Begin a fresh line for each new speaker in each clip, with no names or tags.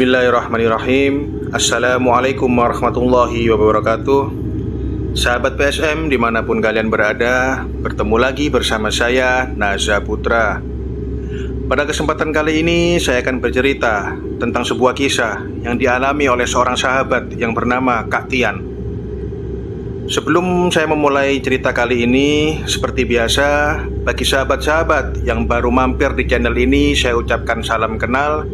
Bismillahirrahmanirrahim. Assalamualaikum warahmatullahi wabarakatuh. Sahabat PSM dimanapun kalian berada, bertemu lagi bersama saya, Naza Putra. Pada kesempatan kali ini saya akan bercerita tentang sebuah kisah yang dialami oleh seorang sahabat yang bernama Kak Tian. Sebelum saya memulai cerita kali ini, seperti biasa, bagi sahabat-sahabat yang baru mampir di channel ini, saya ucapkan salam kenal.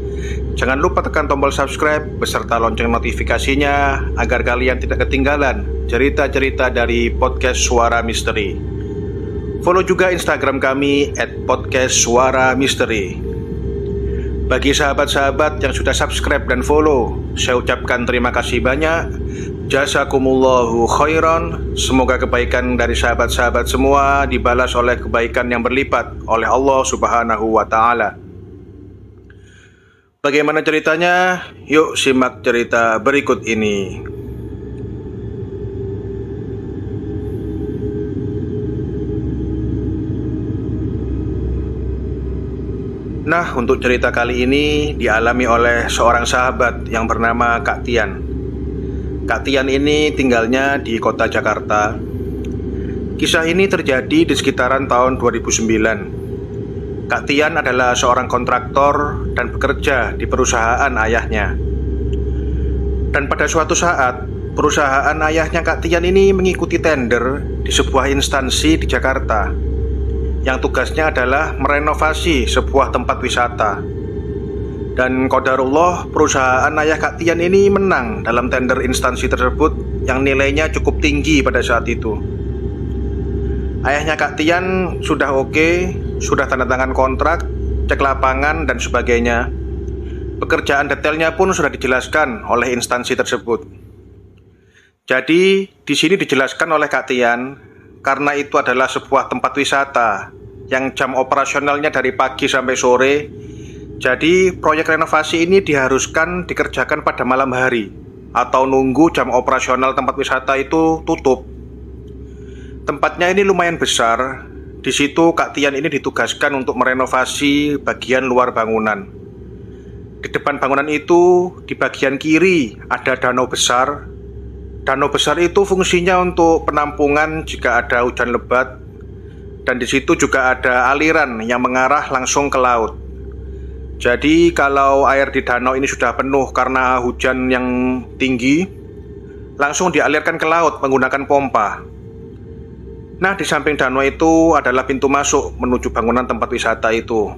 Jangan lupa tekan tombol subscribe beserta lonceng notifikasinya agar kalian tidak ketinggalan cerita-cerita dari podcast Suara Misteri. Follow juga Instagram kami @podcastsuaramisteri. Bagi sahabat-sahabat yang sudah subscribe dan follow, saya ucapkan terima kasih banyak. Jazakumullahu khairan. Semoga kebaikan dari sahabat-sahabat semua dibalas oleh kebaikan yang berlipat oleh Allah Subhanahu wa ta'ala. Bagaimana ceritanya? Yuk simak cerita berikut ini. Nah, untuk cerita kali ini dialami oleh seorang sahabat yang bernama Kak Tian. Kak Tian ini tinggalnya di kota Jakarta. Kisah ini terjadi di sekitaran tahun 2009. Kak Tian adalah seorang kontraktor dan bekerja di perusahaan ayahnya. Dan pada suatu saat, perusahaan ayahnya Kak Tian ini mengikuti tender di sebuah instansi di Jakarta yang tugasnya adalah merenovasi sebuah tempat wisata. Dan qadarullah, perusahaan ayah Kak Tian ini menang dalam tender instansi tersebut yang nilainya cukup tinggi pada saat itu. Ayahnya Kak Tian sudah oke, sudah tanda tangan kontrak, cek lapangan dan sebagainya. Pekerjaan detailnya pun sudah dijelaskan oleh instansi tersebut. Jadi di sini dijelaskan oleh Kak Tian, karena itu adalah sebuah tempat wisata yang jam operasionalnya dari pagi sampai sore. Jadi proyek renovasi ini diharuskan dikerjakan pada malam hari atau nunggu jam operasional tempat wisata itu tutup. Tempatnya ini lumayan besar. Di situ Kak Tian ini ditugaskan untuk merenovasi bagian luar bangunan. Di depan bangunan itu, di bagian kiri ada danau besar. Danau besar itu fungsinya untuk penampungan jika ada hujan lebat. Dan di situ juga ada aliran yang mengarah langsung ke laut. Jadi kalau air di danau ini sudah penuh karena hujan yang tinggi, langsung dialirkan ke laut menggunakan pompa. Nah, di samping danau itu adalah pintu masuk menuju bangunan tempat wisata itu.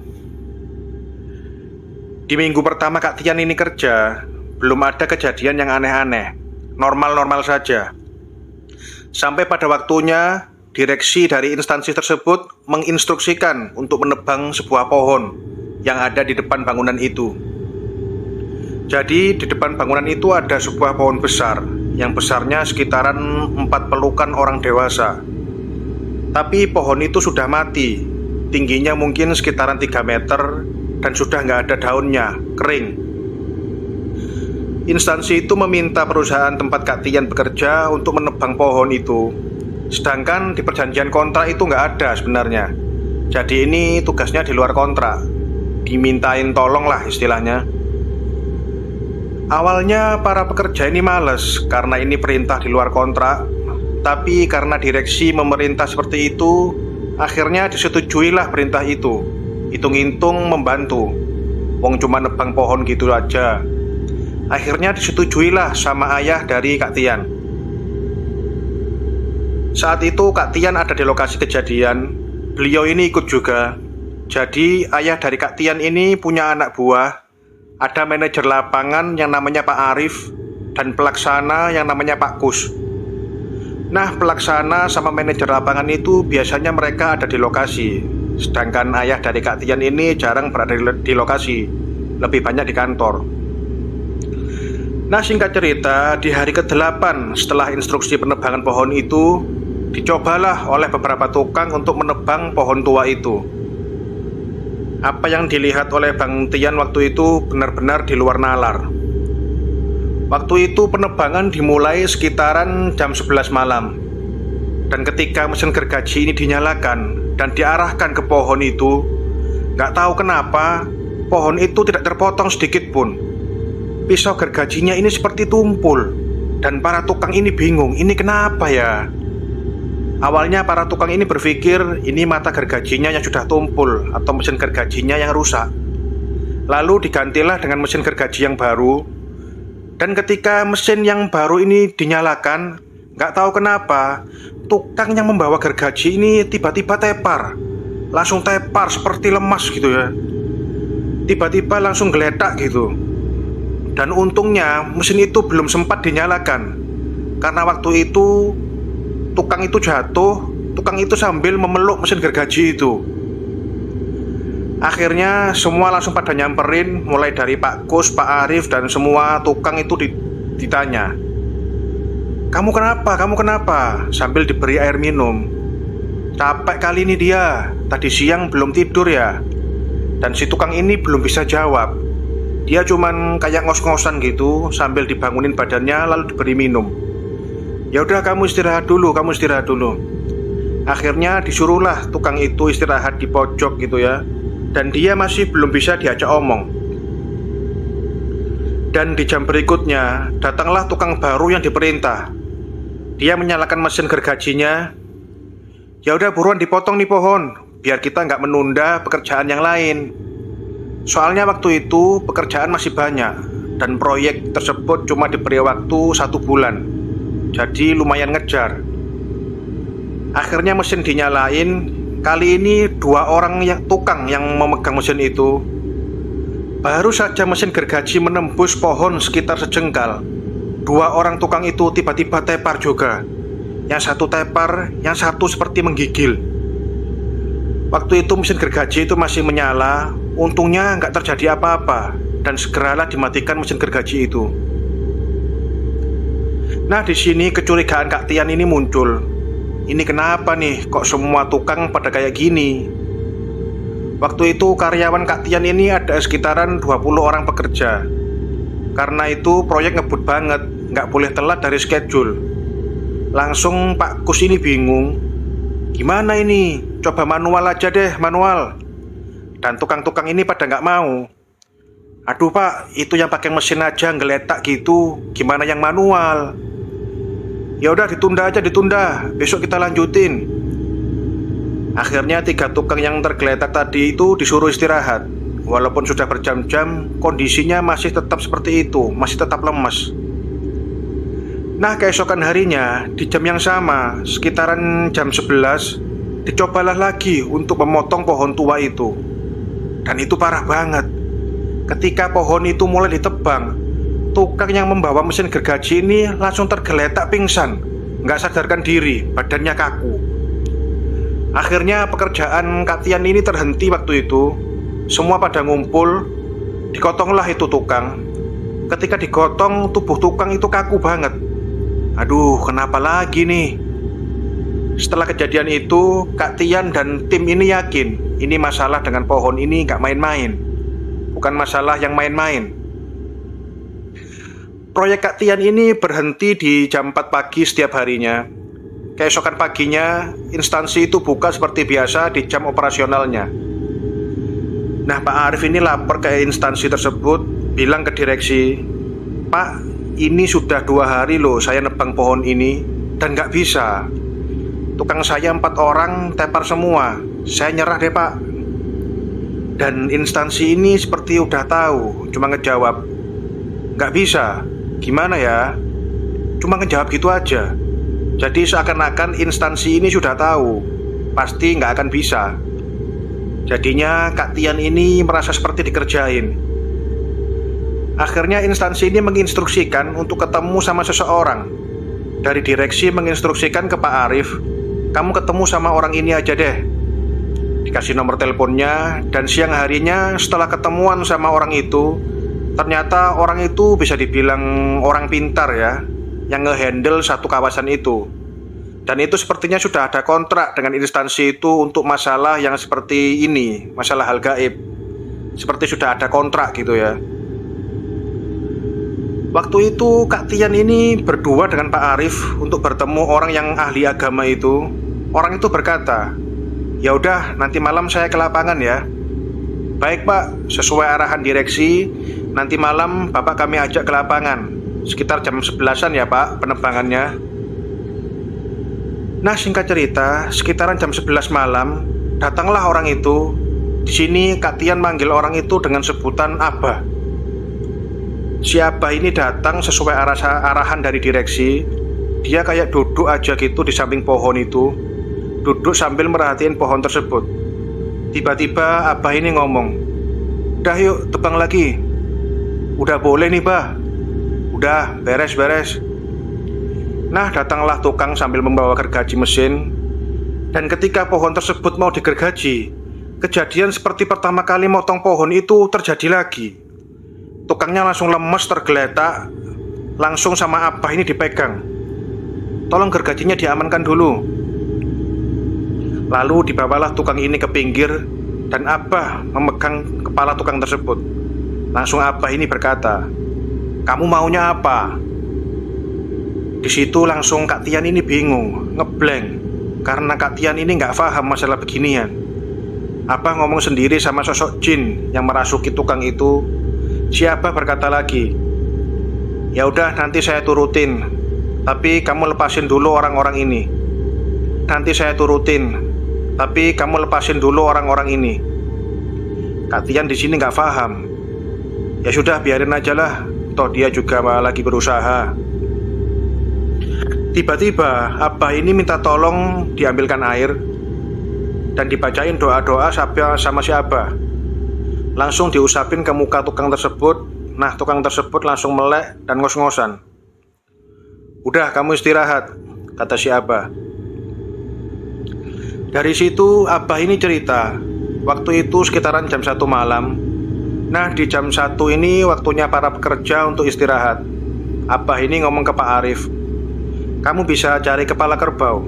Di minggu pertama Kak Tian ini kerja, belum ada kejadian yang aneh-aneh, normal-normal saja. Sampai pada waktunya, direksi dari instansi tersebut menginstruksikan untuk menebang sebuah pohon yang ada di depan bangunan itu. Jadi di depan bangunan itu ada sebuah pohon besar yang besarnya sekitaran 4 pelukan orang dewasa. Tapi pohon itu sudah mati, tingginya mungkin sekitaran 3 meter dan sudah nggak ada daunnya, kering. Instansi itu meminta perusahaan tempat Kak Tian bekerja untuk menebang pohon itu. Sedangkan di perjanjian kontrak itu nggak ada sebenarnya. Jadi ini tugasnya di luar kontrak, dimintain tolong lah istilahnya. Awalnya para pekerja ini males karena ini perintah di luar kontrak. Tapi karena direksi memerintah seperti itu, akhirnya disetujuilah perintah itu. Hitung-hitung membantu, wong cuma nebang pohon gitu aja. Akhirnya disetujuilah sama ayah dari Kak Tian. Saat itu Kak Tian ada di lokasi kejadian. Beliau ini ikut juga. Jadi ayah dari Kak Tian ini punya anak buah. Ada manajer lapangan yang namanya Pak Arif dan pelaksana yang namanya Pak Kus. Nah, pelaksana sama manajer lapangan itu biasanya mereka ada di lokasi. Sedangkan ayah dari Kak Tian ini jarang berada di lokasi, lebih banyak di kantor. Nah, singkat cerita, di hari ke-8 setelah instruksi penebangan pohon itu, dicobalah oleh beberapa tukang untuk menebang pohon tua itu. Apa yang dilihat oleh Bang Tian waktu itu benar-benar di luar nalar. Waktu itu penebangan dimulai sekitaran jam 11 malam. Dan ketika mesin gergaji ini dinyalakan dan diarahkan ke pohon itu, gak tahu kenapa pohon itu tidak terpotong sedikit pun. pisau gergajinya ini seperti tumpul. Dan para tukang ini bingung, ini kenapa ya? Awalnya para tukang ini berpikir ini mata gergajinya yang sudah tumpul atau mesin gergajinya yang rusak. Lalu digantilah dengan mesin gergaji yang baru. Dan ketika mesin yang baru ini dinyalakan, gak tahu kenapa tukang yang membawa gergaji ini tiba-tiba tepar. Langsung tepar seperti lemas gitu ya. Tiba-tiba langsung geletak gitu. Dan untungnya mesin itu belum sempat dinyalakan. Karena waktu itu tukang itu jatuh, tukang itu sambil memeluk mesin gergaji itu. Akhirnya semua langsung pada nyamperin, mulai dari Pak Kus, Pak Arif, dan semua tukang itu ditanya, "Kamu kenapa? Kamu kenapa?" Sambil diberi air minum. "Capek kali ini dia, tadi siang belum tidur ya." Dan si tukang ini belum bisa jawab. Dia cuman kayak ngos-ngosan gitu sambil dibangunin badannya lalu diberi minum. "Ya udah, kamu istirahat dulu, kamu istirahat dulu." Akhirnya disuruhlah tukang itu istirahat di pojok gitu ya. Dan dia masih belum bisa diajak omong. Dan di jam berikutnya datanglah tukang baru yang diperintah. Dia menyalakan mesin gergajinya. "Ya udah, buruan dipotong nih pohon, biar kita nggak menunda pekerjaan yang lain. Soalnya waktu itu pekerjaan masih banyak dan proyek tersebut cuma diberi waktu 1 bulan. Jadi lumayan ngejar." Akhirnya mesin dinyalain. Kali ini 2 orang tukang yang memegang mesin itu. Baru saja mesin gergaji menembus pohon sekitar sejengkal, 2 orang tukang itu tiba-tiba tepar juga. Yang satu tepar, yang satu seperti menggigil. Waktu itu mesin gergaji itu masih menyala. Untungnya nggak terjadi apa-apa. Dan segeralah dimatikan mesin gergaji itu. Nah, di sini kecurigaan Kak Tian ini muncul. Ini kenapa nih, kok semua tukang pada kayak gini? Waktu itu karyawan Kak Tian ini ada sekitaran 20 orang pekerja. Karena itu proyek ngebut banget, nggak boleh telat dari schedule. Langsung Pak Kus ini bingung. Gimana ini? Coba manual aja deh, manual. Dan tukang-tukang ini pada nggak mau. "Aduh Pak, itu yang pakai mesin aja ngeletak gitu, gimana yang manual?" "Ya udah, ditunda aja, ditunda. Besok kita lanjutin." Akhirnya 3 tukang yang tergeletak tadi itu disuruh istirahat. Walaupun sudah berjam-jam, kondisinya masih tetap seperti itu, masih tetap lemas. Nah, keesokan harinya, di jam yang sama, sekitaran jam 11, dicobalah lagi untuk memotong pohon tua itu. Dan itu parah banget. Ketika pohon itu mulai ditebang, tukang yang membawa mesin gergaji ini langsung tergeletak pingsan, nggak sadarkan diri, badannya kaku. Akhirnya pekerjaan Kak Tian ini terhenti waktu itu. Semua pada ngumpul. Digotonglah itu tukang. Ketika digotong, tubuh tukang itu kaku banget. Aduh, kenapa lagi nih? Setelah kejadian itu, Kak Tian dan tim ini yakin ini masalah dengan pohon ini nggak main-main. Bukan masalah yang main-main. Proyek Kak Tian ini berhenti di jam 4 pagi setiap harinya. Keesokan paginya, instansi itu buka seperti biasa di jam operasionalnya. Nah, Pak Arif ini lapor ke instansi tersebut, bilang ke direksi, "Pak, ini sudah 2 hari loh saya nebang pohon ini, dan gak bisa. Tukang saya 4 orang tepar semua. Saya nyerah deh Pak." Dan instansi ini seperti udah tahu, cuma ngejawab, "Gak bisa." Gimana ya? Cuma ngejawab gitu aja. Jadi seakan-akan instansi ini sudah tahu pasti nggak akan bisa. Jadinya Kak Tian ini merasa seperti dikerjain. Akhirnya instansi ini menginstruksikan untuk ketemu sama seseorang. Dari direksi menginstruksikan ke Pak Arif, "Kamu ketemu sama orang ini aja deh." Dikasih nomor teleponnya. Dan siang harinya setelah ketemuan sama orang itu, ternyata orang itu bisa dibilang orang pintar ya, yang ngehandle satu kawasan itu. Dan itu sepertinya sudah ada kontrak dengan instansi itu untuk masalah yang seperti ini, masalah hal gaib. Seperti sudah ada kontrak gitu ya. Waktu itu Kak Tian ini berdua dengan Pak Arif untuk bertemu orang yang ahli agama itu. Orang itu berkata, "Ya udah, nanti malam saya ke lapangan ya." Baik Pak, sesuai arahan direksi, nanti malam Bapak kami ajak ke lapangan. Sekitar jam 11-an ya Pak penerbangannya. Nah singkat cerita, sekitaran jam 11 malam, datanglah orang itu. Di sini Kak Tian manggil orang itu dengan sebutan Abah. Si Abah ini datang sesuai arahan dari direksi. Dia kayak duduk aja gitu di samping pohon itu, duduk sambil merhatiin pohon tersebut. Tiba-tiba Abah ini ngomong, "Udah yuk tebang lagi." "Udah boleh nih Bah." "Udah, beres-beres." Nah datanglah tukang sambil membawa gergaji mesin. Dan ketika pohon tersebut mau digergaji, kejadian seperti pertama kali motong pohon itu terjadi lagi. Tukangnya langsung lemes tergeletak. Langsung sama Abah ini dipegang. "Tolong gergajinya diamankan dulu." Lalu dibawalah tukang ini ke pinggir. Dan Abah memegang kepala tukang tersebut. Langsung Abah ini berkata, "Kamu maunya apa?" Di situ langsung Kak Tian ini bingung, ngeblank, karena Kak Tian ini nggak paham masalah beginian. Abah ngomong sendiri sama sosok jin yang merasuki tukang itu. Si Abah berkata lagi, "Ya udah nanti saya turutin, tapi kamu lepasin dulu orang-orang ini. Nanti saya turutin, tapi kamu lepasin dulu orang-orang ini." Kak Tian di sini nggak paham. Ya sudah biarin aja lah, toh dia juga lagi berusaha. Tiba-tiba Abah ini minta tolong diambilkan air dan dibacain doa-doa sama si Abah. Langsung diusapin ke muka tukang tersebut. Nah tukang tersebut langsung melek dan ngos-ngosan. "Udah kamu istirahat," kata si Abah. Dari situ Abah ini cerita, waktu itu sekitaran jam 1 malam. Nah di jam 1 ini waktunya para pekerja untuk istirahat. Abah ini ngomong ke Pak Arif, "Kamu bisa cari kepala kerbau."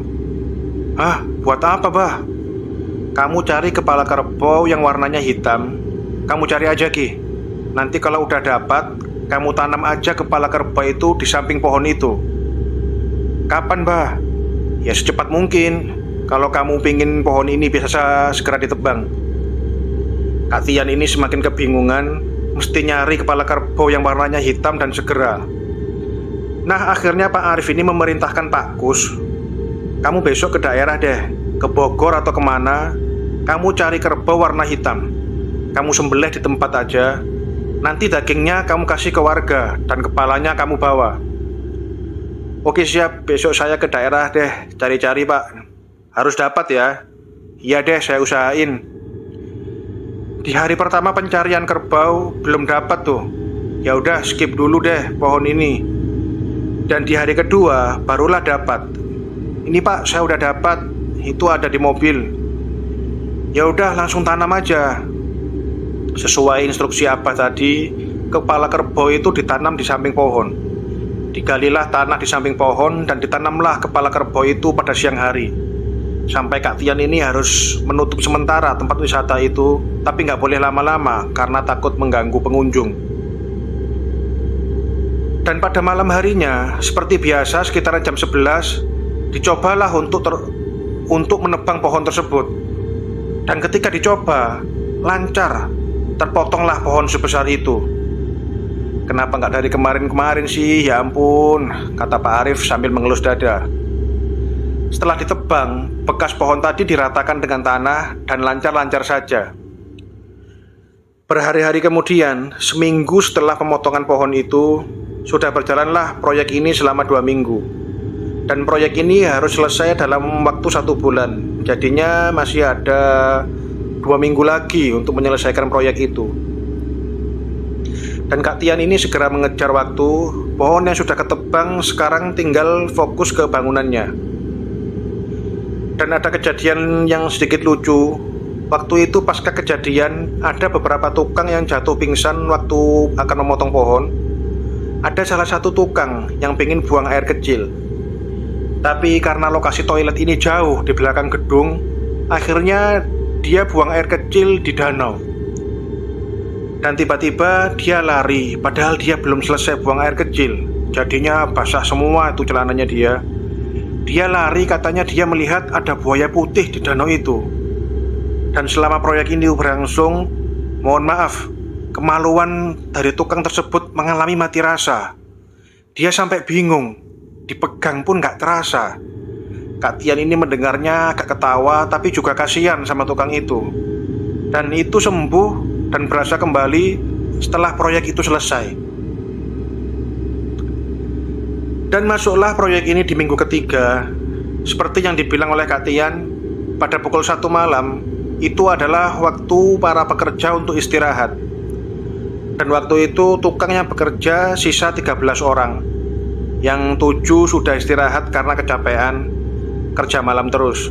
"Hah? Buat apa Bah?" "Kamu cari kepala kerbau yang warnanya hitam. Kamu cari aja Ki. Nanti kalau udah dapat, kamu tanam aja kepala kerbau itu di samping pohon itu." "Kapan Bah?" "Ya secepat mungkin. Kalau kamu pingin pohon ini bisa segera ditebang." Kak Tian ini semakin kebingungan, mesti nyari kepala kerbau yang warnanya hitam dan segera. Nah akhirnya Pak Arif ini memerintahkan Pak Kus, "Kamu besok ke daerah deh, ke Bogor atau kemana. Kamu cari kerbau warna hitam. Kamu sembelih di tempat aja. Nanti dagingnya kamu kasih ke warga dan kepalanya kamu bawa." "Oke siap, besok saya ke daerah deh, cari-cari Pak. Harus dapat ya." "Iya deh, saya usahain." Di hari pertama pencarian kerbau belum dapat tuh. Ya udah skip dulu deh pohon ini. Dan di hari kedua barulah dapat. "Ini Pak, saya udah dapat. Itu ada di mobil." Ya udah langsung tanam aja. Sesuai instruksi Abah tadi, kepala kerbau itu ditanam di samping pohon. Digalilah tanah di samping pohon dan ditanamlah kepala kerbau itu pada siang hari. Sampai Kak Tian ini harus menutup sementara tempat wisata itu, tapi nggak boleh lama-lama karena takut mengganggu pengunjung. Dan pada malam harinya, seperti biasa sekitaran jam 11, dicobalah untuk menebang pohon tersebut. Dan ketika dicoba, lancar, terpotonglah pohon sebesar itu. "Kenapa nggak dari kemarin-kemarin sih? Ya ampun," kata Pak Arif sambil mengelus dada. Setelah ditebang, bekas pohon tadi diratakan dengan tanah dan lancar-lancar saja. Berhari-hari kemudian, seminggu setelah pemotongan pohon itu, sudah berjalanlah proyek ini selama 2 minggu. Dan proyek ini harus selesai dalam waktu 1 bulan. Jadinya masih ada 2 minggu lagi untuk menyelesaikan proyek itu. Dan Kak Tian ini segera mengejar waktu. Pohon yang sudah ketebang sekarang tinggal fokus ke bangunannya. Dan ada kejadian yang sedikit lucu. Waktu itu pasca kejadian, ada beberapa tukang yang jatuh pingsan waktu akan memotong pohon. Ada salah satu tukang yang pengen buang air kecil. Tapi karena lokasi toilet ini jauh di belakang gedung, akhirnya dia buang air kecil di danau. Dan tiba-tiba dia lari, padahal dia belum selesai buang air kecil. Jadinya basah semua itu celananya dia. Dia lari, katanya dia melihat ada buaya putih di danau itu. Dan selama proyek ini berlangsung, Mohon maaf, kemaluan dari tukang tersebut mengalami mati rasa. Dia sampai bingung, dipegang pun gak terasa. Kak Tian ini mendengarnya agak ketawa, tapi juga kasihan sama tukang itu. Dan itu sembuh dan berasa kembali setelah proyek itu selesai. Dan masuklah proyek ini di minggu ketiga. Seperti yang dibilang oleh Kak Tian, pada pukul 1 malam itu adalah waktu para pekerja untuk istirahat. Dan waktu itu tukang yang bekerja sisa 13 orang. Yang 7 sudah istirahat karena kecapean kerja malam terus.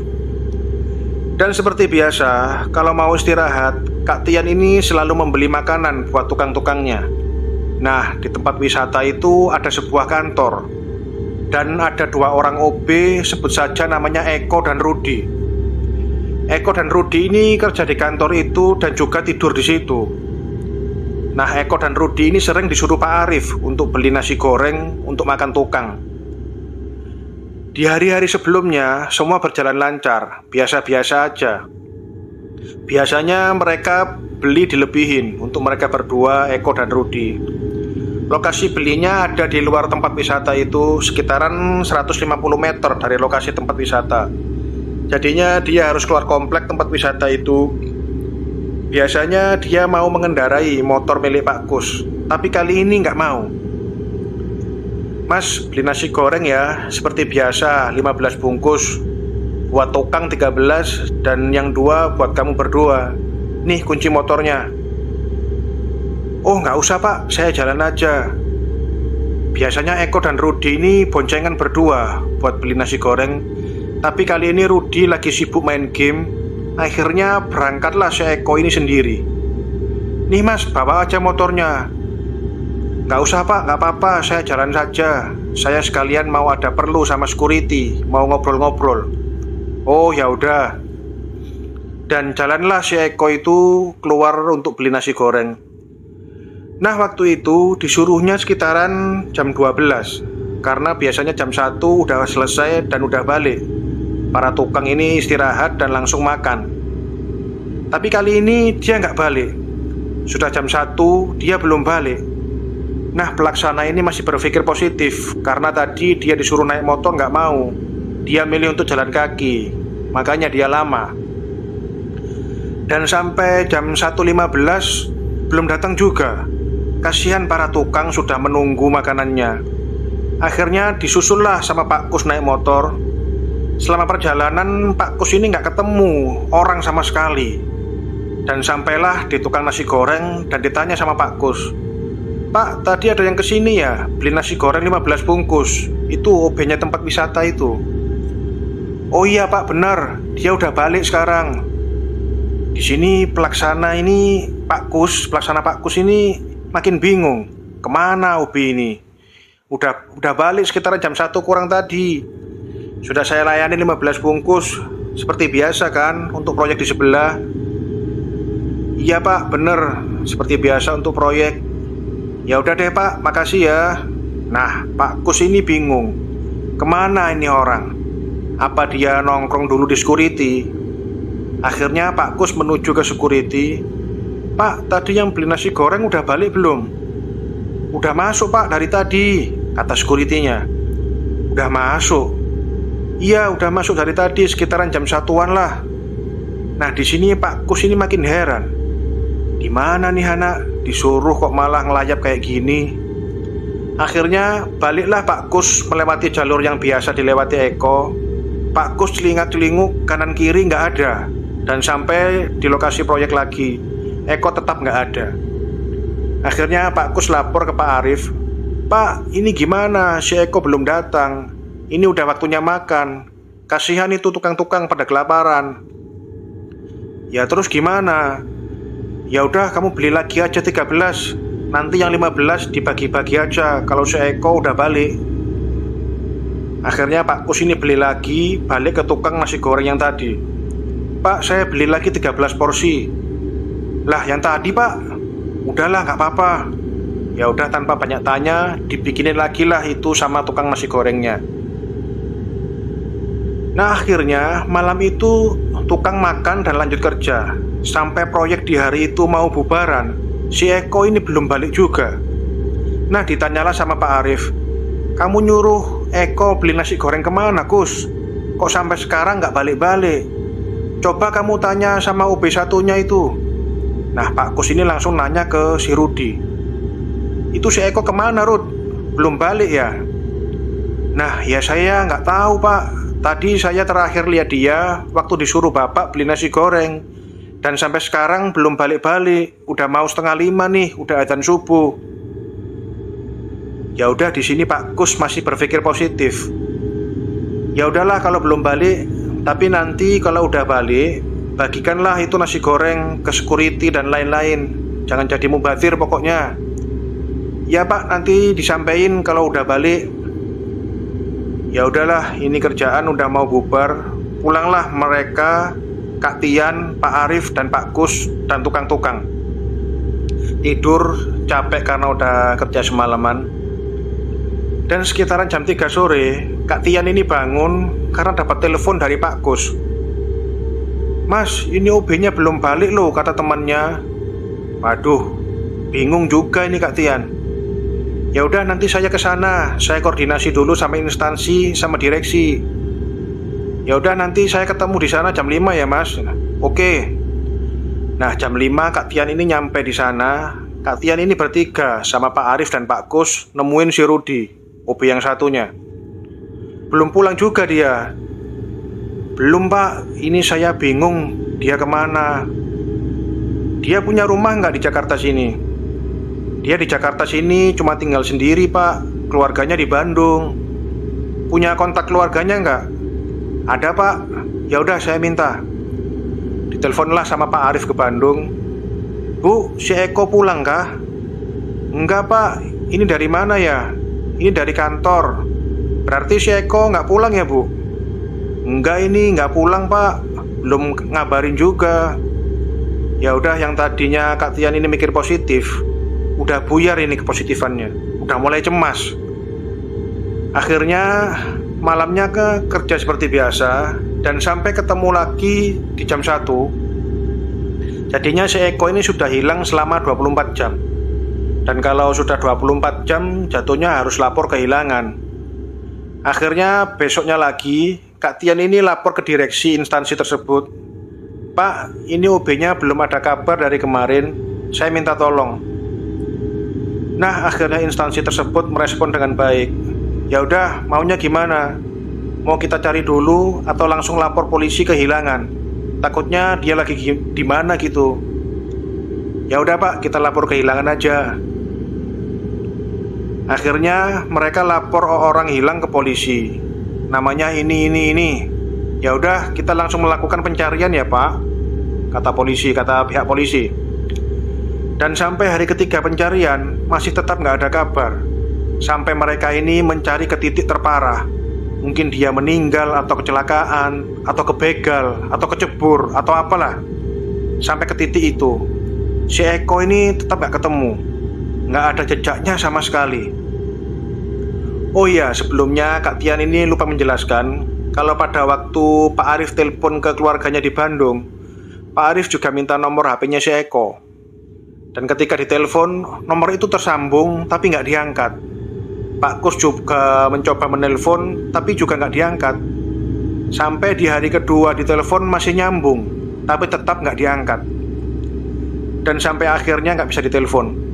Dan seperti biasa, kalau mau istirahat, Kak Tian ini selalu membeli makanan buat tukang-tukangnya. Nah, di tempat wisata itu ada sebuah kantor. Dan ada 2 orang OB, sebut saja namanya Eko dan Rudi. Eko dan Rudi ini kerja di kantor itu dan juga tidur di situ. Nah, Eko dan Rudi ini sering disuruh Pak Arif untuk beli nasi goreng untuk makan tukang. Di hari-hari sebelumnya semua berjalan lancar, biasa-biasa aja. Biasanya mereka beli dilebihin untuk mereka berdua, Eko dan Rudi. Lokasi belinya ada di luar tempat wisata itu, sekitaran 150 meter dari lokasi tempat wisata. Jadinya dia harus keluar komplek tempat wisata itu. Biasanya dia mau mengendarai motor milik Pak Kus, tapi kali ini nggak mau. Mas, beli nasi goreng ya, seperti biasa 15 bungkus. Buat tukang 13 dan yang 2 buat kamu berdua. Nih kunci motornya. Oh nggak usah Pak, saya jalan aja. Biasanya Eko dan Rudi ini boncengan berdua buat beli nasi goreng. Tapi kali ini Rudi lagi sibuk main game. Akhirnya berangkatlah si Eko ini sendiri. Nih mas, bawa aja motornya. Gak usah pak, gak apa-apa, saya jalan saja. Saya sekalian mau ada perlu sama security, mau ngobrol-ngobrol. Oh ya udah. Dan jalanlah si Eko itu keluar untuk beli nasi goreng. Nah waktu itu disuruhnya sekitaran jam 12. Karena biasanya jam 1 udah selesai dan udah balik. Para tukang ini istirahat dan langsung makan. Tapi kali ini dia nggak balik. Sudah jam 1 dia belum balik. Nah pelaksana ini masih berpikir positif. Karena tadi dia disuruh naik motor nggak mau. Dia milih untuk jalan kaki. Makanya dia lama. Dan sampai jam 1.15 belum datang juga. Kasihan para tukang sudah menunggu makanannya. Akhirnya disusullah sama Pak Kus naik motor. Selama perjalanan Pak Kus ini nggak ketemu orang sama sekali. Dan sampailah di tukang nasi goreng dan ditanya sama Pak Kus, Pak, tadi ada yang kesini ya, beli nasi goreng 15 bungkus. Itu OB-nya tempat wisata itu. Oh iya Pak, benar, dia udah balik sekarang. Di sini pelaksana Pak Kus ini makin bingung. Kemana OB ini? Udah balik sekitar jam 1 kurang tadi. Sudah saya layani 15 bungkus seperti biasa kan untuk proyek di sebelah. Iya pak, bener, seperti biasa untuk proyek. Ya udah deh pak, makasih ya. Nah Pak Kus ini bingung. Kemana ini orang? Apa dia nongkrong dulu di security? Akhirnya Pak Kus menuju ke security. Pak, tadi yang beli nasi goreng udah balik belum? Udah masuk pak dari tadi, kata security-nya. Udah masuk? Iya, udah masuk dari tadi sekitaran jam 1-an lah. Nah, di sini Pak Kus ini makin heran. Di mana nih anak? Disuruh kok malah ngelayap kayak gini. Akhirnya baliklah Pak Kus melewati jalur yang biasa dilewati Eko. Pak Kus celingak-celinguk kanan kiri nggak ada. Dan sampai di lokasi proyek lagi, Eko tetap nggak ada. Akhirnya Pak Kus lapor ke Pak Arif. Pak, ini gimana? Si Eko belum datang. Ini udah waktunya makan. Kasihan itu tukang-tukang pada kelaparan. Ya terus gimana? Ya udah kamu beli lagi aja 13. Nanti yang 15 dibagi-bagi aja kalau si Eko udah balik. Akhirnya Pak Kus ini beli lagi, balik ke tukang nasi goreng yang tadi. Pak, saya beli lagi 13 porsi. Lah yang tadi pak? Udahlah gak apa-apa. Ya udah tanpa banyak tanya dibikinin lagi lah itu sama tukang nasi gorengnya. Nah akhirnya malam itu tukang makan dan lanjut kerja. Sampai proyek di hari itu mau bubaran, si Eko ini belum balik juga. Nah, ditanyalah sama Pak Arif, "Kamu nyuruh Eko beli nasi goreng kemana, Kus? Kok sampai sekarang nggak balik-balik? Coba kamu tanya sama OB1-nya itu." Nah, Pak Kus ini langsung nanya ke si Rudi, "Itu si Eko kemana, Rud? Belum balik ya?" "Nah, ya saya nggak tahu, Pak. Tadi saya terakhir lihat dia waktu disuruh Bapak beli nasi goreng. Dan sampai sekarang belum balik-balik. Udah mau 4:30 nih, udah adzan subuh." Ya udah, di sini Pak Kus masih berpikir positif. Ya udahlah kalau belum balik, tapi nanti kalau udah balik, bagikanlah itu nasi goreng ke security dan lain-lain. Jangan jadi mubazir pokoknya. "Ya Pak, nanti disampaikan kalau udah balik." Ya udahlah, ini kerjaan udah mau bubar. Pulanglah mereka, Kak Tian, Pak Arif, dan Pak Kus, dan tukang-tukang. Tidur, capek karena udah kerja semalaman. Dan sekitaran jam 3 sore, Kak Tian ini bangun karena dapat telepon dari Pak Kus. "Mas, ini OB-nya belum balik loh," kata temannya. Waduh, bingung juga ini Kak Tian. "Ya udah, nanti saya ke sana. Saya koordinasi dulu sama instansi sama direksi." "Ya udah, nanti saya ketemu di sana jam 5 ya, Mas." "Oke." Nah, jam 5 Kak Tian ini nyampe di sana. Kak Tian ini bertiga sama Pak Arif dan Pak Kus nemuin si Rudi, OB yang satunya. Belum pulang juga dia. "Belum, Pak. Ini saya bingung dia kemana. Dia punya rumah nggak di Jakarta sini?" "Dia di Jakarta sini cuma tinggal sendiri, Pak. Keluarganya di Bandung." "Punya kontak keluarganya nggak?" "Ada, Pak." "Ya udah, saya minta." Diteleponlah sama Pak Arif ke Bandung. "Bu, si Eko pulang kah?" "Enggak, Pak. Ini dari mana ya?" "Ini dari kantor." "Berarti si Eko nggak pulang ya, Bu?" "Enggak, ini nggak pulang, Pak. Belum ngabarin juga." Ya udah, yang tadinya Kak Tian ini mikir positif, udah buyar ini kepositifannya, udah mulai cemas. Akhirnya malamnya kerja seperti biasa, dan sampai ketemu lagi di jam 1. Jadinya si Eko ini sudah hilang selama 24 jam. Dan kalau sudah 24 jam, jatuhnya harus lapor kehilangan. Akhirnya besoknya lagi, Kak Tian ini lapor ke direksi instansi tersebut. "Pak, ini OB-nya belum ada kabar dari kemarin. Saya minta tolong." Nah, akhirnya instansi tersebut merespon dengan baik. "Ya udah, maunya gimana? Mau kita cari dulu atau langsung lapor polisi kehilangan? Takutnya dia lagi di mana gitu." "Ya udah, Pak, kita lapor kehilangan aja." Akhirnya mereka lapor orang hilang ke polisi. "Namanya ini." "Ya udah, kita langsung melakukan pencarian ya, Pak," kata pihak polisi. Dan sampai hari ketiga pencarian masih tetap nggak ada kabar. Sampai mereka ini mencari ke titik terparah. Mungkin dia meninggal atau kecelakaan, atau kebegal, atau kecebur, atau apalah. Sampai ke titik itu, si Eko ini tetap nggak ketemu. Nggak ada jejaknya sama sekali. Oh iya, sebelumnya Kak Tian ini lupa menjelaskan kalau pada waktu Pak Arif telepon ke keluarganya di Bandung, Pak Arif juga minta nomor HP-nya si Eko. Dan ketika ditelepon, nomor itu tersambung tapi nggak diangkat. Pak Kus juga mencoba menelpon tapi juga nggak diangkat. Sampai di hari kedua ditelepon masih nyambung, tapi tetap nggak diangkat. Dan sampai akhirnya nggak bisa ditelepon.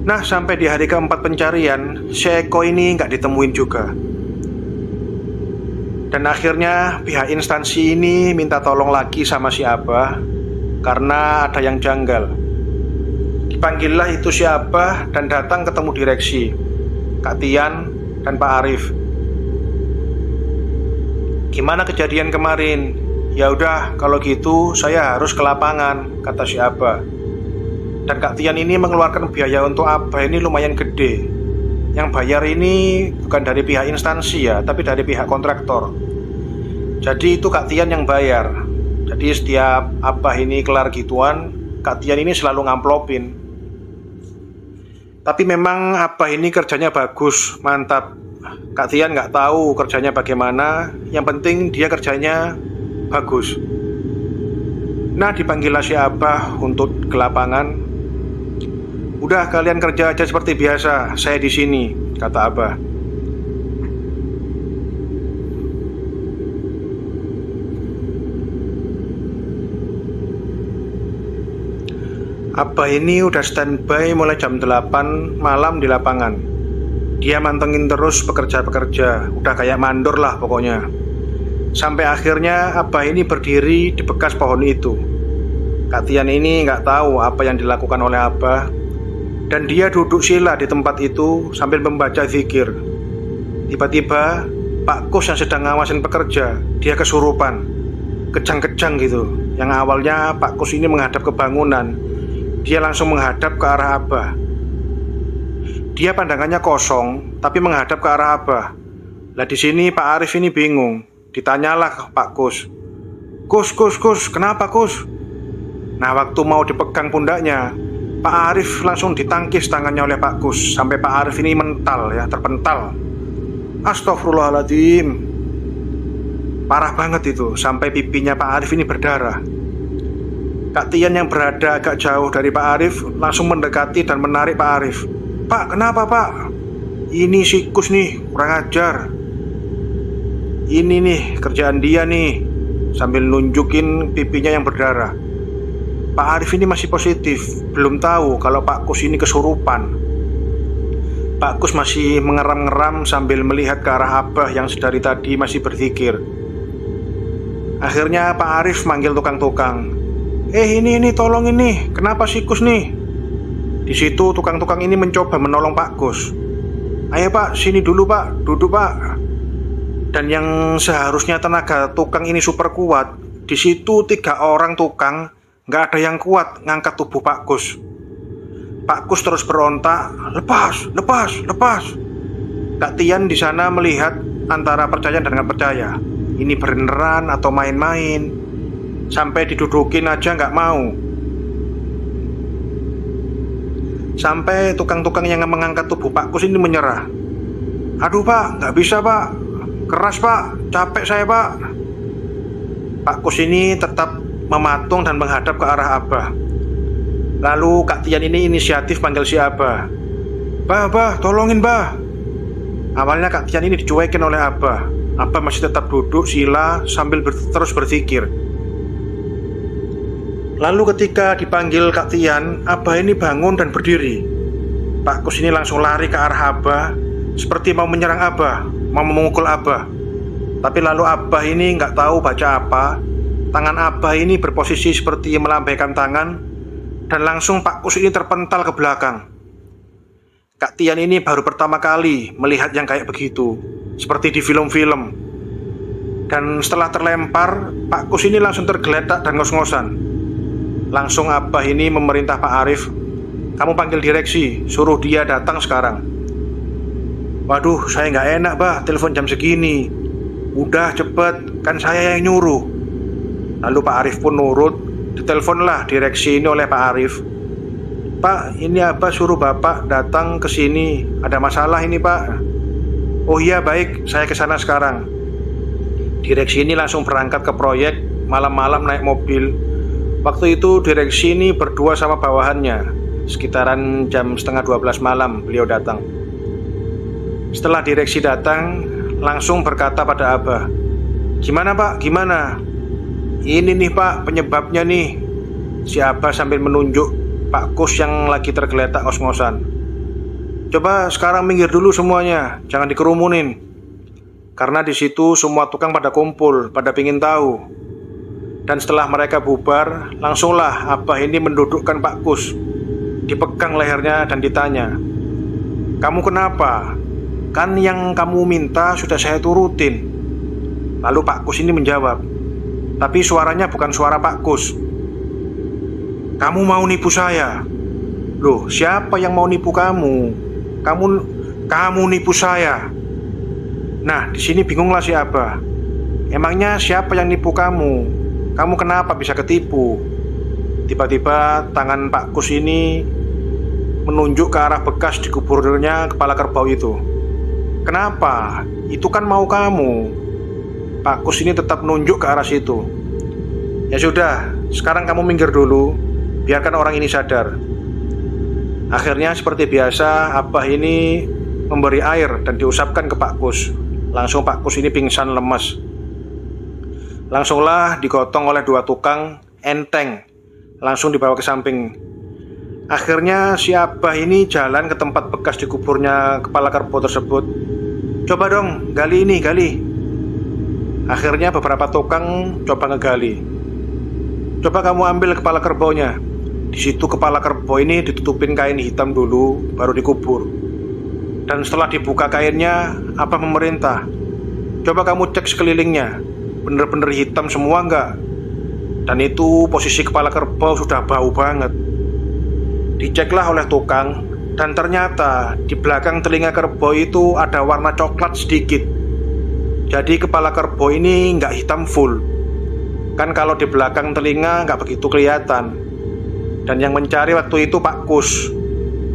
Nah, sampai di hari keempat pencarian, si Eko ini nggak ditemuin juga. Dan akhirnya pihak instansi ini minta tolong lagi sama si Abah, karena ada yang janggal. Dipanggillah itu si Abah dan datang ketemu direksi, Kak Tian dan Pak Arif. "Gimana kejadian kemarin?" "Ya udah, kalau gitu saya harus ke lapangan," kata si Abah. Dan Kak Tian ini mengeluarkan biaya untuk Abah ini lumayan gede. Yang bayar ini bukan dari pihak instansi ya, tapi dari pihak kontraktor. Jadi itu Kak Tian yang bayar. Jadi setiap Abah ini kelar gituan, Kak Tian ini selalu ngamplopin. Tapi memang Abah ini kerjanya bagus, mantap. Kak Tian nggak tahu kerjanya bagaimana. Yang penting dia kerjanya Bagus. Nah, dipanggillah si Abah untuk ke lapangan. Udah, kalian kerja aja seperti biasa, saya di sini, kata Abah. Abah ini udah standby mulai jam 8 malam di lapangan. Dia mantengin terus pekerja-pekerja, udah kayak mandor lah pokoknya. Sampai akhirnya Abah ini berdiri di bekas pohon itu. Kak Tian ini nggak tahu apa yang dilakukan oleh Abah, dan dia duduk sila di tempat itu sambil membaca zikir. Tiba-tiba Pak Kus yang sedang ngawasin pekerja, dia kesurupan, kejang-kejang gitu. Yang awalnya Pak Kus ini menghadap ke bangunan, dia langsung menghadap ke arah Abah. Dia pandangannya kosong, tapi menghadap ke arah Abah. Lah di sini Pak Arif ini bingung. Ditanyalah Pak Kus, Kus, kenapa Kus? Nah, waktu mau dipegang pundaknya, Pak Arif langsung ditangkis tangannya oleh Pak Kus, sampai Pak Arif ini mental ya, terpental. Astagfirullahaladzim. Parah banget itu, sampai pipinya Pak Arif ini berdarah. Kak Tian yang berada agak jauh dari Pak Arif langsung mendekati dan menarik Pak Arif. Pak, kenapa Pak? Ini si Kus nih, kurang ajar. Ini nih kerjaan dia nih, sambil nunjukin pipinya yang berdarah. Pak Arif ini masih positif, belum tahu kalau Pak Kus ini kesurupan. Pak Kus masih mengeram-ngeram sambil melihat ke arah Abah yang sedari tadi masih berzikir. Akhirnya Pak Arif manggil tukang-tukang. Ini tolong ini, kenapa si Kus nih? Di situ tukang-tukang ini mencoba menolong Pak Kus. Ayo Pak, sini dulu Pak, duduk Pak. Dan yang seharusnya tenaga tukang ini super kuat, di situ 3 orang tukang nggak ada yang kuat ngangkat tubuh Pak Kus. Pak Kus terus berontak, lepas. Kak Tian di sana melihat antara percaya dan nggak percaya. Ini beneran atau main-main? Sampai didudukin aja nggak mau. Sampai tukang-tukang yang mengangkat tubuh Pak Kus ini menyerah. Aduh Pak, nggak bisa Pak. Keras Pak, capek saya Pak. Pak Kus ini tetap mematung dan menghadap ke arah Abah. Lalu Kak Tian ini inisiatif panggil si Abah. Bah, tolongin Bah. Awalnya Kak Tian ini dicuekin oleh Abah. Abah masih tetap duduk sila sambil terus berzikir. Lalu ketika dipanggil Kak Tian, Abah ini bangun dan berdiri. Pak Kus ini langsung lari ke arah Abah, seperti mau menyerang Abah, mau memukul Abah. Tapi lalu Abah ini nggak tahu baca apa. Tangan Abah ini berposisi seperti melambaikan tangan, dan langsung Pak Kus ini terpental ke belakang. Kak Tian ini baru pertama kali melihat yang kayak begitu, seperti di film-film. Dan setelah terlempar, Pak Kus ini langsung tergeletak dan ngos-ngosan. Langsung Abah ini memerintah Pak Arif, kamu panggil direksi, suruh dia datang sekarang. Waduh, saya nggak enak Bah, telepon jam segini. Udah cepet, kan saya yang nyuruh. Lalu Pak Arif pun nurut. Diteleponlah direksi ini oleh Pak Arif. Pak, ini Abah suruh Bapak datang ke sini. Ada masalah ini Pak. Oh iya baik, saya ke sana sekarang. Direksi ini langsung berangkat ke proyek. Malam-malam naik mobil. Waktu itu direksi ini berdua sama bawahannya. Sekitaran jam setengah 12 malam beliau datang. Setelah direksi datang, langsung berkata pada Abah, gimana Pak, gimana? Ini nih Pak penyebabnya nih. Si Abah sambil menunjuk Pak Kus yang lagi tergeletak ngos-ngosan. Coba sekarang minggir dulu semuanya, jangan dikerumunin. Karena di situ semua tukang pada kumpul, pada pingin tahu. Dan setelah mereka bubar, langsunglah Abah ini mendudukkan Pak Kus. Dipegang lehernya dan ditanya, kamu kenapa? Kan yang kamu minta sudah saya turutin. Lalu Pak Kus ini menjawab, tapi suaranya bukan suara Pak Kus. Kamu mau nipu saya? Loh, siapa yang mau nipu kamu? Kamu nipu saya. Nah, di sini bingunglah si Abah. Emangnya siapa yang nipu kamu? Kamu kenapa bisa ketipu? Tiba-tiba tangan Pak Kus ini menunjuk ke arah bekas dikuburnya kepala kerbau itu. Kenapa? Itu kan mau kamu. Pak Kus ini tetap menunjuk ke arah situ. Ya sudah, sekarang kamu minggir dulu, biarkan orang ini sadar. Akhirnya seperti biasa, Abah ini memberi air dan diusapkan ke Pak Kus. Langsung Pak Kus ini pingsan lemas. Langsunglah digotong oleh 2 tukang, enteng. Langsung dibawa ke samping. Akhirnya si Abah ini jalan ke tempat bekas dikuburnya kepala kerbau tersebut. Coba dong, gali ini, gali. Akhirnya beberapa tukang coba ngegali. Coba kamu ambil kepala kerbaunya. Di situ kepala kerbau ini ditutupin kain hitam dulu, baru dikubur. Dan setelah dibuka kainnya, Abah memerintah, coba kamu cek sekelilingnya, bener-bener hitam semua enggak? Dan itu posisi kepala kerbau sudah bau banget. Diceklah oleh tukang, dan ternyata di belakang telinga kerbau itu ada warna coklat sedikit. Jadi kepala kerbau ini enggak hitam full. Kan kalau di belakang telinga nggak begitu kelihatan. Dan yang mencari waktu itu Pak Kus,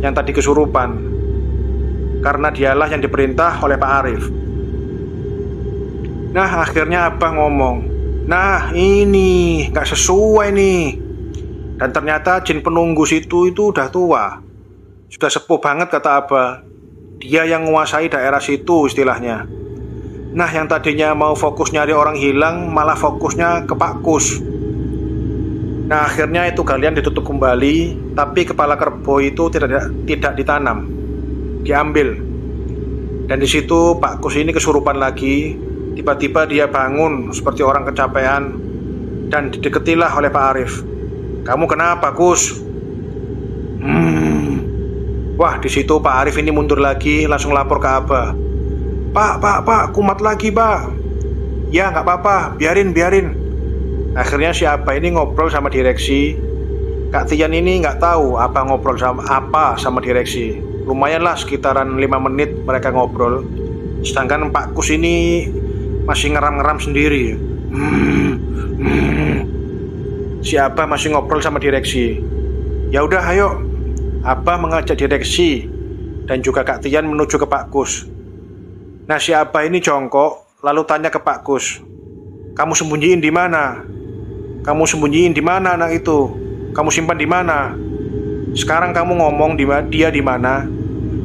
yang tadi kesurupan, karena dialah yang diperintah oleh Pak Arif. Nah akhirnya Abah ngomong, nah ini nggak sesuai nih. Dan ternyata jin penunggu situ itu udah tua, sudah sepuh banget kata Abah. Dia yang menguasai daerah situ istilahnya. Nah yang tadinya mau fokus nyari orang hilang, malah fokusnya ke Pak Kus. Nah akhirnya itu galian ditutup kembali, tapi kepala kerbau itu tidak ditanam, diambil. Dan di situ Pak Kus ini kesurupan lagi. Tiba-tiba dia bangun seperti orang kecapean, dan dideketilah oleh Pak Arif. Kamu kenapa Kus? Wah di situ Pak Arif ini mundur lagi, langsung lapor ke Abah. Pak, kumat lagi pak. Ya nggak apa-apa, biarin. Akhirnya si Abah ini ngobrol sama direksi. Kak Tian ini nggak tahu apa ngobrol sama direksi. Lumayan lah sekitaran 5 menit mereka ngobrol. Sedangkan Pak Kus ini masih ngeram-ngeram sendiri. Si Abah masih ngobrol sama direksi. Ya udah ayo. Abah mengajak direksi dan juga Kak Tian menuju ke Pak Kus. Nah si Abah ini jongkok, lalu tanya ke Pak Kus, kamu sembunyiin di mana? Kamu sembunyiin di mana anak itu? Kamu simpan di mana? Sekarang kamu ngomong dia di mana?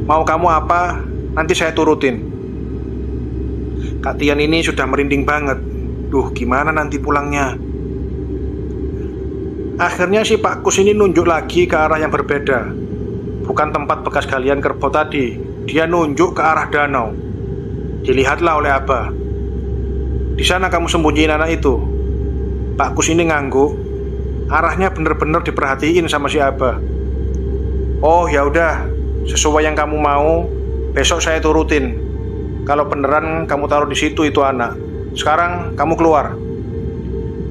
Mau kamu apa? Nanti saya turutin. Kak Tian ini sudah merinding banget. Duh, gimana nanti pulangnya? Akhirnya si Pak Kus ini nunjuk lagi ke arah yang berbeda. Bukan tempat bekas galian kerbau tadi. Dia nunjuk ke arah danau. Dilihatlah oleh Abah. Di sana kamu sembunyiin anak itu. Pak Kus ini ngangguk. Arahnya bener-bener diperhatiin sama si Abah. Oh ya udah, sesuai yang kamu mau, besok saya turutin. Kalau beneran kamu taruh di situ itu anak. Sekarang kamu keluar.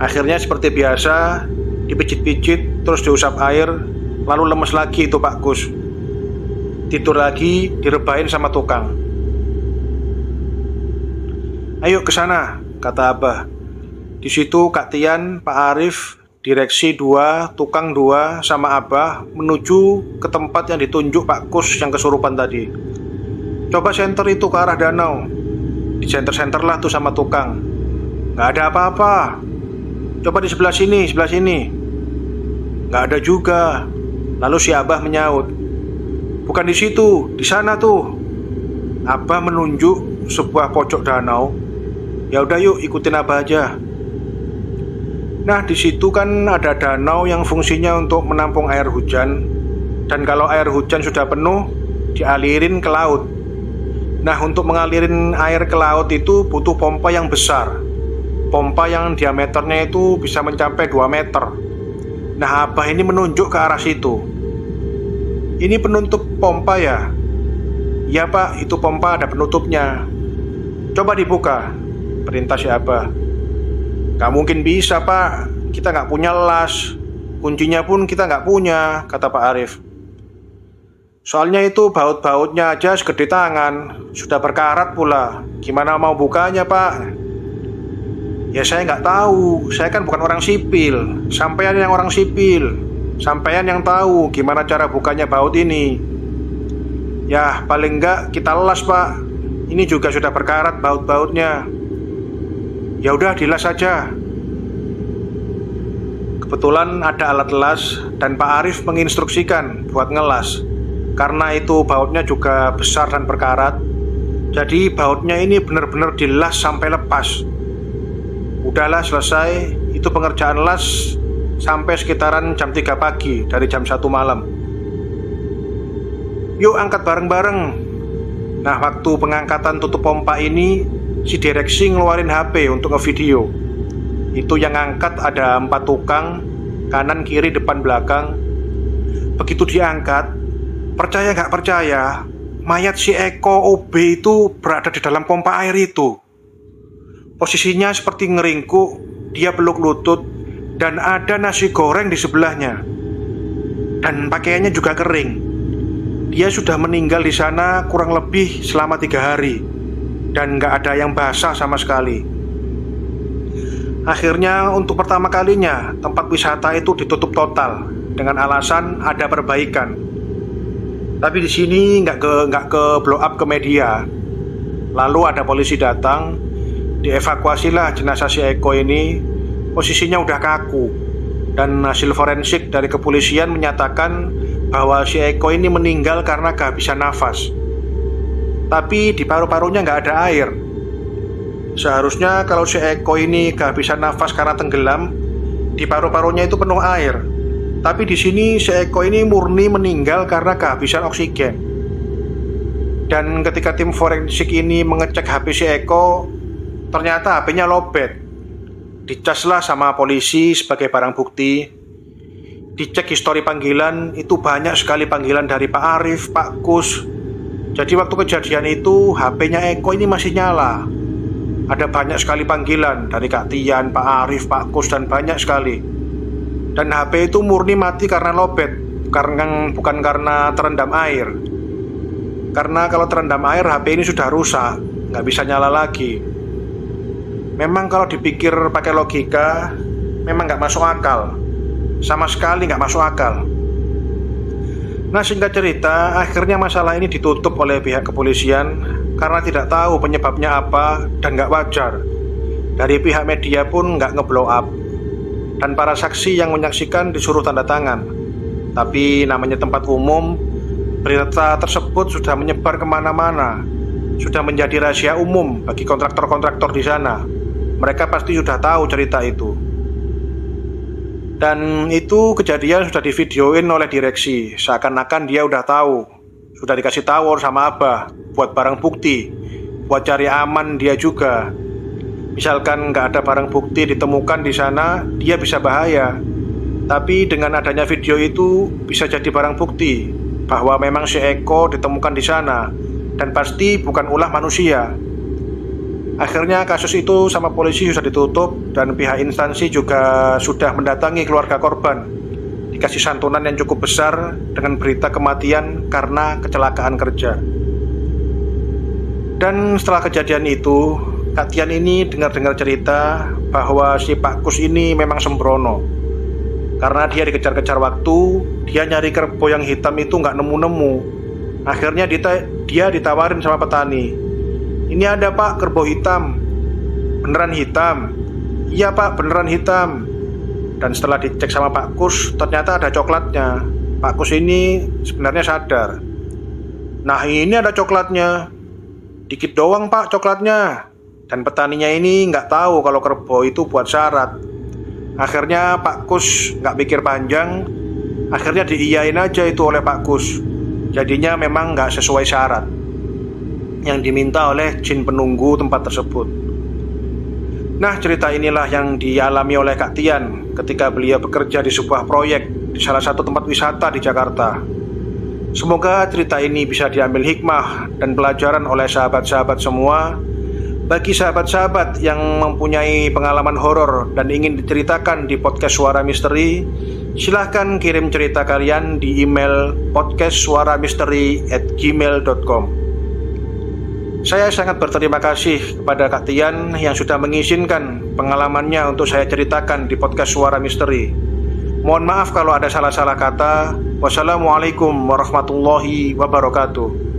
Akhirnya seperti biasa, dipijit-pijit, terus diusap air, lalu lemes lagi itu Pak Kus. Tidur lagi, direbahin sama tukang. Ayo ke sana, kata Abah. Di situ Kak Tian, Pak Arif, direksi 2, tukang 2, sama Abah menuju ke tempat yang ditunjuk Pak Kus yang kesurupan tadi. Coba senter itu ke arah danau. Di senter lah tuh sama tukang. Gak ada apa-apa. Coba di sebelah sini. Gak ada juga. Lalu si Abah menyaut, bukan di situ, di sana tuh. Abah menunjuk sebuah pojok danau. Ya udah yuk ikutin Abah aja. Nah di situ kan ada danau yang fungsinya untuk menampung air hujan. Dan kalau air hujan sudah penuh, dialirin ke laut. Nah untuk mengalirin air ke laut itu butuh pompa yang besar. Pompa yang diameternya itu bisa mencapai 2 meter. Nah Abah ini menunjuk ke arah situ. Ini penutup pompa ya? Iya pak, itu pompa ada penutupnya. Coba dibuka, perintah si Abah. Gak mungkin bisa pak, kita gak punya las. Kuncinya pun kita gak punya, kata Pak Arif. Soalnya itu baut-bautnya aja segede tangan, sudah berkarat pula. Gimana mau bukanya pak? Ya saya nggak tahu, saya kan bukan orang sipil. Sampean yang orang sipil, sampean yang tahu gimana cara bukanya baut ini. Ya paling nggak kita las pak. Ini juga sudah berkarat baut-bautnya. Ya udah dilas saja. Kebetulan ada alat las dan Pak Arif menginstruksikan buat ngelas. Karena itu bautnya juga besar dan berkarat, jadi bautnya ini benar-benar dilas sampai lepas. Udahlah selesai, itu pengerjaan las sampai sekitaran jam 3 pagi dari jam 1 malam. Yuk angkat bareng-bareng. Nah, waktu pengangkatan tutup pompa ini, si direksi ngeluarin HP untuk ngevideo. Itu yang angkat ada 4 tukang, kanan, kiri, depan, belakang. Begitu diangkat, percaya gak percaya, mayat si Eko OB itu berada di dalam pompa air itu. Posisinya seperti ngeringkuk, dia peluk lutut, dan ada nasi goreng di sebelahnya. Dan pakaiannya juga kering. Dia sudah meninggal di sana kurang lebih selama 3 hari, dan gak ada yang basah sama sekali. Akhirnya untuk pertama kalinya tempat wisata itu ditutup total dengan alasan ada perbaikan. Tapi di sini nggak ke blow up ke media. Lalu ada polisi datang, dievakuasilah jenazah si Eko ini. Posisinya udah kaku, dan hasil forensik dari kepolisian menyatakan bahwa si Eko ini meninggal karena kehabisan nafas. Tapi di paru-parunya nggak ada air. Seharusnya kalau si Eko ini kehabisan nafas karena tenggelam, di paru-parunya itu penuh air. Tapi di sini si Eko ini murni meninggal karena kehabisan oksigen. Dan ketika tim forensik ini mengecek HP si Eko, ternyata HP-nya lowbat. Dicaslah sama polisi sebagai barang bukti. Dicek histori panggilan, itu banyak sekali panggilan dari Pak Arif, Pak Kus. Jadi waktu kejadian itu HP-nya Eko ini masih nyala. Ada banyak sekali panggilan dari Kak Tian, Pak Arif, Pak Kus, dan banyak sekali. Dan HP itu murni mati karena lowbat, bukan karena terendam air. Karena kalau terendam air HP ini sudah rusak, nggak bisa nyala lagi. Memang kalau dipikir pakai logika, memang nggak masuk akal. Sama sekali nggak masuk akal. Nah, singkat cerita, akhirnya masalah ini ditutup oleh pihak kepolisian karena tidak tahu penyebabnya apa dan nggak wajar. Dari pihak media pun nggak ngeblow up, dan para saksi yang menyaksikan disuruh tanda tangan. Tapi namanya tempat umum, berita tersebut sudah menyebar kemana-mana, sudah menjadi rahasia umum bagi kontraktor-kontraktor di sana. Mereka pasti sudah tahu cerita itu. Dan itu kejadian sudah divideoin oleh direksi, seakan-akan dia udah tahu, sudah dikasih tahu sama Abah buat barang bukti, buat cari aman dia juga. Misalkan nggak ada barang bukti ditemukan di sana, dia bisa bahaya. Tapi dengan adanya video itu bisa jadi barang bukti bahwa memang si Eko ditemukan di sana dan pasti bukan ulah manusia. Akhirnya kasus itu sama polisi sudah ditutup dan pihak instansi juga sudah mendatangi keluarga korban, dikasih santunan yang cukup besar dengan berita kematian karena kecelakaan kerja. Dan setelah kejadian itu, Kak Tian ini dengar-dengar cerita bahwa si Pak Kus ini memang sembrono. Karena dia dikejar-kejar waktu, dia nyari kerbau yang hitam itu nggak nemu-nemu. Akhirnya dia ditawarin sama petani. Ini ada Pak, kerbau hitam. Beneran hitam? Iya Pak, beneran hitam. Dan setelah dicek sama Pak Kus, ternyata ada coklatnya. Pak Kus ini sebenarnya sadar. Nah, ini ada coklatnya. Dikit doang Pak coklatnya. Dan petaninya ini nggak tahu kalau kerbau itu buat syarat. Akhirnya Pak Kus nggak pikir panjang, akhirnya diiyain aja itu oleh Pak Kus. Jadinya memang nggak sesuai syarat yang diminta oleh jin penunggu tempat tersebut. Nah, cerita inilah yang dialami oleh Kak Tian ketika beliau bekerja di sebuah proyek di salah satu tempat wisata di Jakarta. Semoga cerita ini bisa diambil hikmah dan pelajaran oleh sahabat-sahabat semua. Bagi sahabat-sahabat yang mempunyai pengalaman horor dan ingin diceritakan di podcast Suara Misteri, silahkan kirim cerita kalian di email podcastsuaramisteri@gmail.com. Saya sangat berterima kasih kepada Kak Tian yang sudah mengizinkan pengalamannya untuk saya ceritakan di podcast Suara Misteri. Mohon maaf kalau ada salah-salah kata. Wassalamualaikum warahmatullahi wabarakatuh.